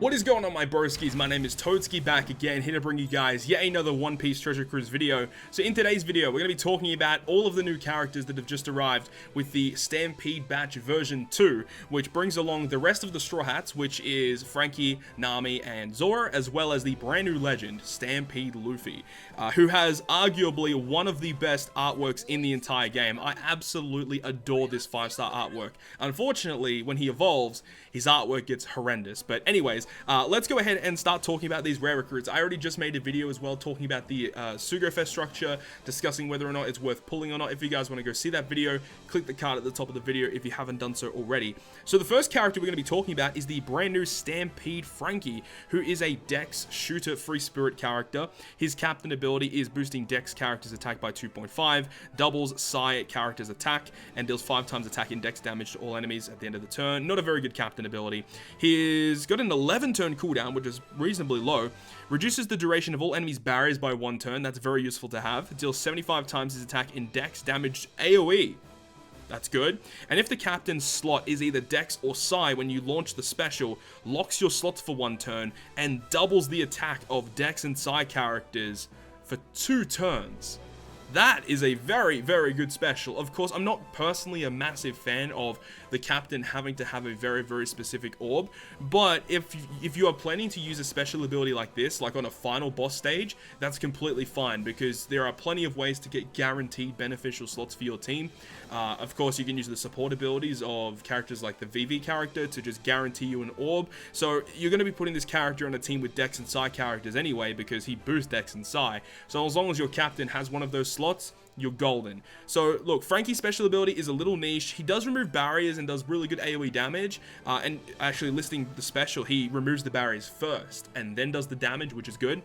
What is going on, my broskiis? My name is Toadskii, back again, here to bring you guys yet another One Piece Treasure Cruise video. So in today's video, we're going to be talking about all of the new characters that have just arrived with the Stampede Batch version 2, which brings along the rest of the Straw Hats, which is Franky, Nami, and Zoar, as well as the brand new legend, Stampede Luffy, who has arguably one of the best artworks in the entire game. I absolutely adore this 5-star artwork. Unfortunately, when he evolves, his artwork gets horrendous. But anyways, let's go ahead and start talking about these rare recruits. I already just made a video as well talking about the Sugofest structure, discussing whether or not it's worth pulling or not. If you guys want to go see that video, click the card at the top of the video if you haven't done so already. So the first character we're going to be talking about is the brand new Stampede Franky, who is a Dex shooter free spirit character. His captain ability is boosting Dex characters attack by 2.5, doubles Psi characters attack, and deals 5 times attack and Dex damage to all enemies at the end of the turn. Not a very good captain ability. He's got an 11-turn cooldown, which is reasonably low. Reduces the duration of all enemies' barriers by 1 turn. That's very useful to have. It deals 75 times his attack in Dex damage AoE. That's good. And if the captain's slot is either Dex or Psi when you launch the special, locks your slots for 1 turn and doubles the attack of Dex and Psi characters for 2 turns. That is a very, very good special. Of course, I'm not personally a massive fan of the captain having to have a very, very specific orb, but if you are planning to use a special ability like this, like on a final boss stage, that's completely fine, because there are plenty of ways to get guaranteed beneficial slots for your team. Of course, you can use the support abilities of characters like the VV character to just guarantee you an orb. So you're going to be putting this character on a team with Dex and Psi characters anyway, because he boosts Dex and Psi. So as long as your captain has one of those slots, you're golden. So look, Franky's special ability is a little niche. He does remove barriers and does really good AoE damage. And actually, listing the special, he removes the barriers first and then does the damage, which is good.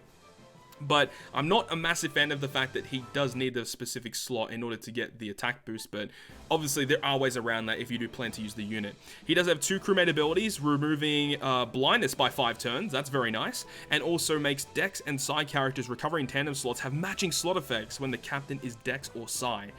But I'm not a massive fan of the fact that he does need a specific slot in order to get the attack boost, but obviously there are ways around that if you do plan to use the unit. He does have 2 crewmate abilities, removing blindness by 5 turns. That's very nice. And also makes Dex and Psi characters recovering tandem slots have matching slot effects when the captain is Dex or Psi.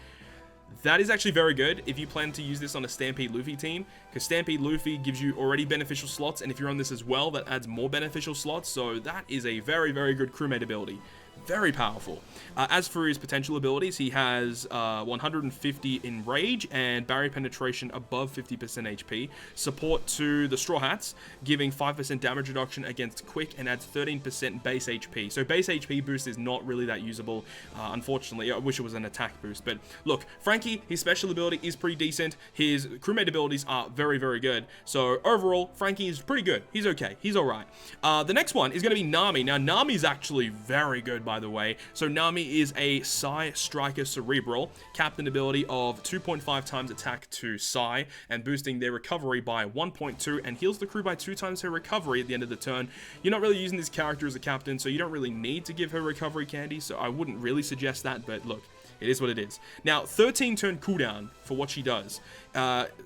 That is actually very good if you plan to use this on a Stampede Luffy team, because Stampede Luffy gives you already beneficial slots, and if you're on this as well, that adds more beneficial slots. So that is a very, very good crewmate ability. Very powerful. As for his potential abilities, he has 150 in rage and barrier penetration above 50% HP. Support to the Straw Hats, giving 5% damage reduction against quick and adds 13% base HP. So base HP boost is not really that usable, unfortunately. I wish it was an attack boost. But look, Franky, his special ability is pretty decent. His crewmate abilities are very, very good. So overall, Franky is pretty good. He's okay. He's alright. The next one is going to be Nami. Now, Nami is actually very good, by the way. So Nami is a Psi Striker Cerebral, captain ability of 2.5 times attack to Psi and boosting their recovery by 1.2 and heals the crew by 2 times her recovery at the end of the turn. You're not really using this character as a captain, so you don't really need to give her recovery candy, so I wouldn't really suggest that, but look, it is what it is. Now, 13-turn cooldown for what she does.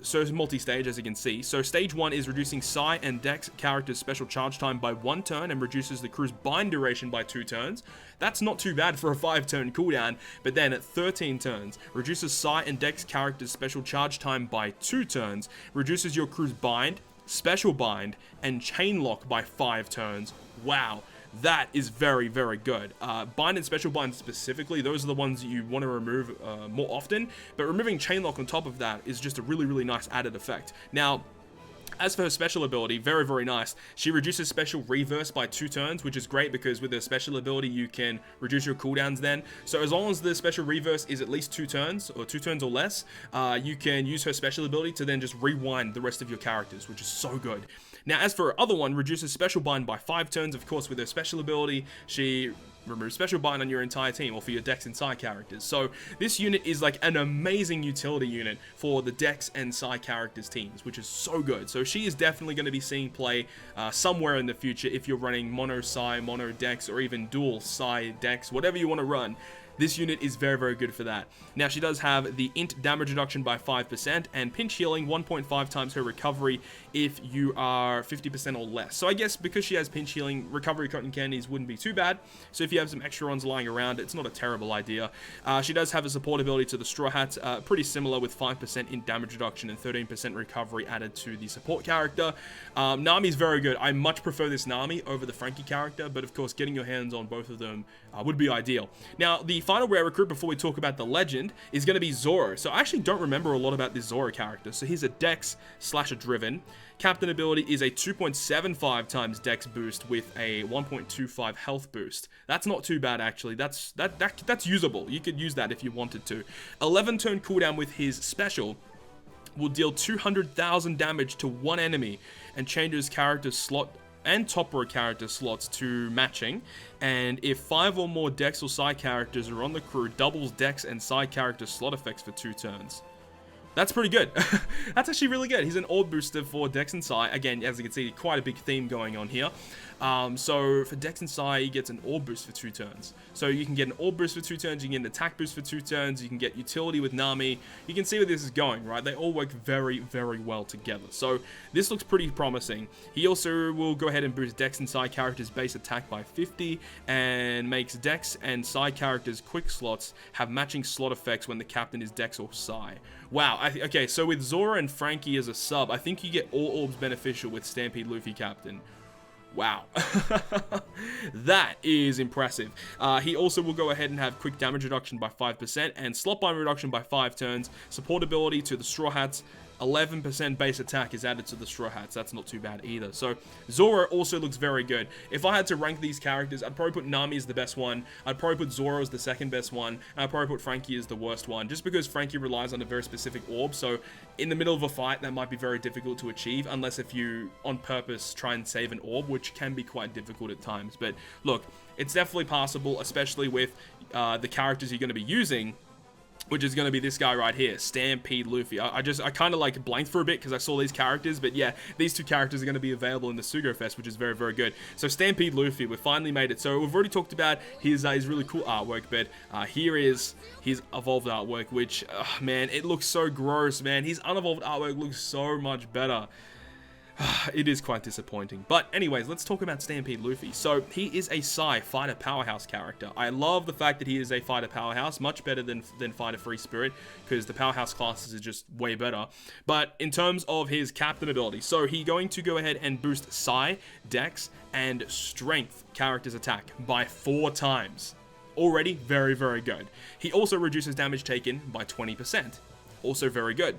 So it's multi-stage, as you can see. So stage 1 is reducing Psi and Dex characters' special charge time by 1 turn and reduces the crew's bind duration by 2 turns. That's not too bad for a 5-turn cooldown, but then at 13 turns, reduces Psi and Dex characters' special charge time by 2 turns, reduces your crew's bind, special bind, and chain lock by 5 turns. Wow. That is very, very good. Bind and special bind specifically, those are the ones that you want to remove more often, but removing chain lock on top of that is just a really, really nice added effect. Now, as for her special ability, very, very nice. She reduces special reverse by 2 turns, which is great because with her special ability, you can reduce your cooldowns then. So as long as the special reverse is at least 2 turns, or 2 turns or less, you can use her special ability to then just rewind the rest of your characters, which is so good. Now, as for her other one, reduces special bind by 5 turns. Of course, with her special ability, she remove special bind on your entire team or for your Dex and Psi characters. So this unit is like an amazing utility unit for the Dex and Psi characters teams, which is so good. So she is definitely going to be seeing play somewhere in the future if you're running mono Psi, mono Dex, or even dual Psi Dex, whatever you want to run. This unit is very, very good for that. Now, she does have the int damage reduction by 5% and pinch healing 1.5 times her recovery if you are 50% or less. So I guess because she has pinch healing, recovery cotton candies wouldn't be too bad. So if you have some extra ones lying around, it's not a terrible idea. She does have a support ability to the Straw Hats, pretty similar, with 5% in damage reduction and 13% recovery added to the support character. Nami's very good. I much prefer this Nami over the Frankie character, but of course getting your hands on both of them would be ideal. Now, the final rare recruit before we talk about the legend is going to be Zoar. So I actually don't remember a lot about this Zoar character. So he's a Dex / a Driven. Captain ability is a 2.75 times Dex boost with a 1.25 health boost. That's not too bad, actually. That's usable. You could use that if you wanted to. 11 turn cooldown with his special will deal 200,000 damage to one enemy and changes character slot and top row character slots to matching, and if 5 or more Dex or side characters are on the crew, doubles Dex and side character slot effects for 2 turns. That's pretty good. That's actually really good. He's an orb booster for Dex and Psi. Again, as you can see, quite a big theme going on here. So for Dex and Psi, he gets an orb boost for 2 turns. So you can get an orb boost for 2 turns, you can get an attack boost for 2 turns, you can get utility with Nami. You can see where this is going, right? They all work very, very well together. So this looks pretty promising. He also will go ahead and boost Dex and Psi characters' base attack by 50 and makes Dex and Psi characters' quick slots have matching slot effects when the captain is Dex or Psi. Wow, okay, so with Zora and Frankie as a sub, I think you get all orbs beneficial with Stampede Luffy Captain. Wow. That is impressive. He also will go ahead and have quick damage reduction by 5% and slot bind reduction by 5 turns, support ability to the Straw Hats, 11% base attack is added to the Straw Hats. That's not too bad either. So Zora also looks very good. If I had to rank these characters, I'd probably put Nami as the best one. I'd probably put Zora as the second best one. And I'd probably put Frankie as the worst one, just because Frankie relies on a very specific orb. So in the middle of a fight, that might be very difficult to achieve, unless if you on purpose try and save an orb, which can be quite difficult at times. But look, it's definitely possible, especially with the characters you're going to be using, which is going to be this guy right here, Stampede Luffy. I kind of like blanked for a bit because I saw these characters, but yeah, these 2 characters are going to be available in the Sugo Fest, which is very, very good. So Stampede Luffy, we finally made it. So we've already talked about his really cool artwork, but here is his evolved artwork, which, man, it looks so gross, man. His unevolved artwork looks so much better. It is quite disappointing. But anyways, let's talk about Stampede Luffy. So he is a Psi fighter powerhouse character. I love the fact that he is a fighter powerhouse, much better than fighter free spirit, because the powerhouse classes is just way better. But in terms of his captain ability, so he's going to go ahead and boost Psi, Dex, and Strength characters attack by 4 times. Already very, very good. He also reduces damage taken by 20%. Also very good.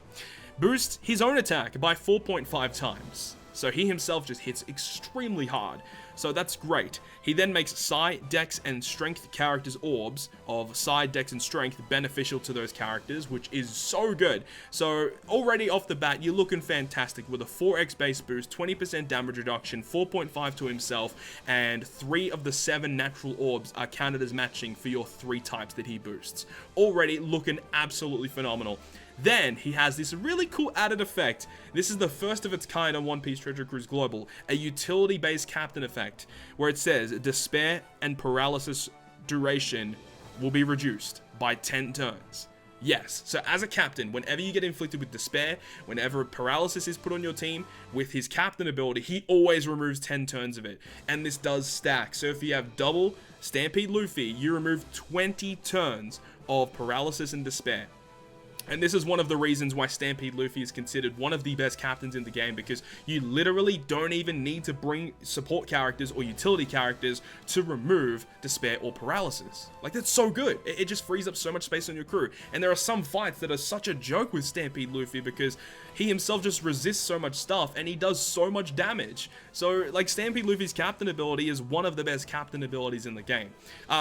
Boosts his own attack by 4.5 times. So he himself just hits extremely hard. So that's great. He then makes Psi, Dex, and Strength characters' orbs of Psi, Dex, and Strength beneficial to those characters, which is so good. So already off the bat, you're looking fantastic with a 4x base boost, 20% damage reduction, 4.5 to himself, and 3 of the 7 natural orbs are counted as matching for your 3 types that he boosts. Already looking absolutely phenomenal. Then he has this really cool added effect. This is the first of its kind on One Piece Treasure Cruise Global, a utility-based captain effect, where it says despair and paralysis duration will be reduced by 10 turns. Yes, so as a captain, whenever you get inflicted with despair, whenever paralysis is put on your team, with his captain ability, he always removes 10 turns of it. And this does stack. So if you have double Stampede Luffy, you remove 20 turns of paralysis and despair. And this is one of the reasons why Stampede Luffy is considered one of the best captains in the game, because you literally don't even need to bring support characters or utility characters to remove despair or paralysis. Like, that's so good. It just frees up so much space on your crew. And there are some fights that are such a joke with Stampede Luffy because he himself just resists so much stuff and he does so much damage. So, like, Stampede Luffy's captain ability is one of the best captain abilities in the game.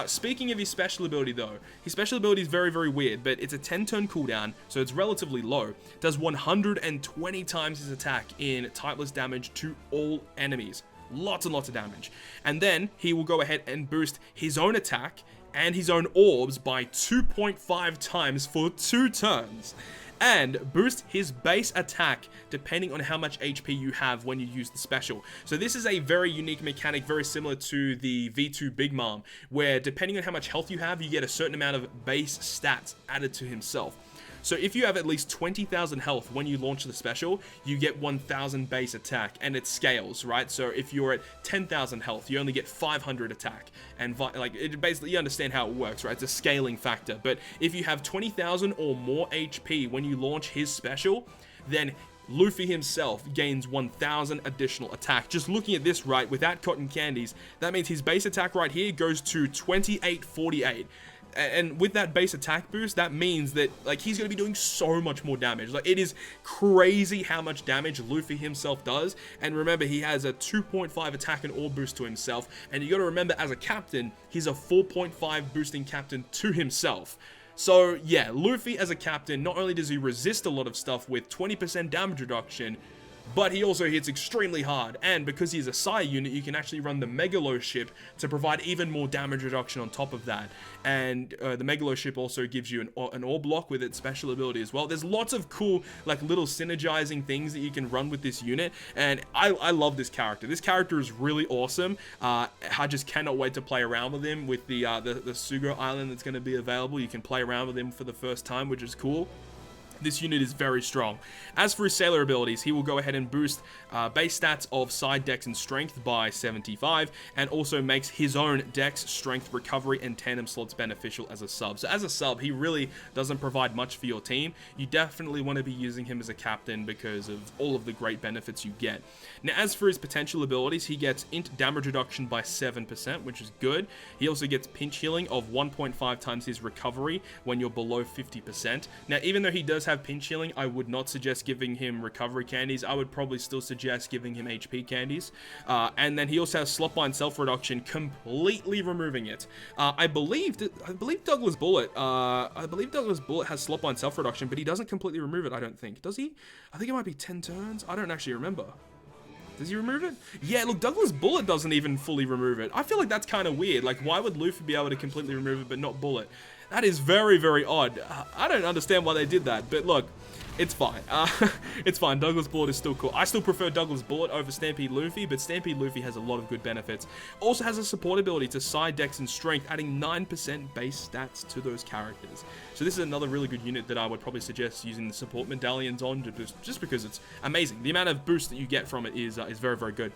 Speaking of his special ability, though, his special ability is very, very weird, but it's a 10-turn cooldown, so it's relatively low. Does 120 times his attack in typeless damage to all enemies. Lots and lots of damage. And then he will go ahead and boost his own attack and his own orbs by 2.5 times for 2 turns. And boost his base attack depending on how much HP you have when you use the special. So this is a very unique mechanic, very similar to the V2 Big Mom, where depending on how much health you have, you get a certain amount of base stats added to himself. So if you have at least 20,000 health when you launch the special, you get 1,000 base attack, and it scales, right? So if you're at 10,000 health, you only get 500 attack, and like it basically, you understand how it works, right? It's a scaling factor. But if you have 20,000 or more HP when you launch his special, then Luffy himself gains 1,000 additional attack. Just looking at this, right, without cotton candies, that means his base attack right here goes to 2848. And with that base attack boost, that means that, like, he's going to be doing so much more damage. Like, it is crazy how much damage Luffy himself does. And remember, he has a 2.5 attack and orb boost to himself. And you got to remember, as a captain, he's a 4.5 boosting captain to himself. So yeah, Luffy as a captain, not only does he resist a lot of stuff with 20% damage reduction, but he also hits extremely hard. And because he's a Sai unit, you can actually run the Megalo ship to provide even more damage reduction on top of that. And the Megalo ship also gives you an orb block with its special ability as well. There's lots of cool, like, little synergizing things that you can run with this unit, and I love this character. This character is really awesome. I just cannot wait to play around with him with the Sugo Island that's going to be available. You can play around with him for the first time, which is cool. This unit is very strong. As for his sailor abilities, he will go ahead and boost base stats of side dex and strength by 75, and also makes his own dex, strength, recovery, and tandem slots beneficial as a sub. So as a sub, he really doesn't provide much for your team. You definitely want to be using him as a captain because of all of the great benefits you get. Now, as for his potential abilities, he gets int damage reduction by 7%, which is good. He also gets pinch healing of 1.5 times his recovery when you're below 50%. Now, even though he does have pinch healing, I would not suggest giving him recovery candies. I would probably still suggest giving him HP candies. And then he also has slotbind self-reduction, completely removing it. I believe Douglas Bullet has slotbind self-reduction, but he doesn't completely remove it, I don't think. Does he? I think it might be 10 turns. I don't actually remember. Does he remove it? Yeah, look, Douglas Bullet doesn't even fully remove it. I feel like that's kind of weird. Like, why would Luffy be able to completely remove it, but not Bullet? That is very, very odd. I don't understand why they did that, but look, it's fine. It's fine. Douglas Bullet is still cool. I still prefer Douglas Bullet over Stampede Luffy, but Stampede Luffy has a lot of good benefits. Also has a support ability to side dex and strength, adding 9% base stats to those characters. So this is another really good unit that I would probably suggest using the support medallions on, just because it's amazing. The amount of boost that you get from it is very, very good.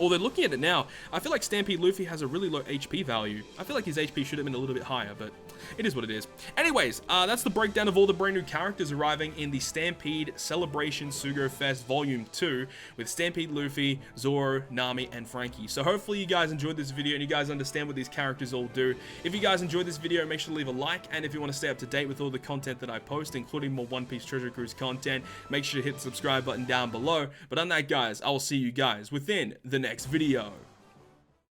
Although looking at it now, I feel like Stampede Luffy has a really low HP value. I feel like his HP should have been a little bit higher, but it is what it is. Anyways, that's the breakdown of all the brand new characters arriving in the Stampede Celebration Sugo Fest Volume 2 with Stampede Luffy, Zoro, Nami, and Frankie. So hopefully you guys enjoyed this video and you guys understand what these characters all do. If you guys enjoyed this video, make sure to leave a like, and if you want to stay up to date with all the content that I post, including more One Piece Treasure Cruise content, make sure to hit the subscribe button down below. But on that, guys, I will see you guys within the next video.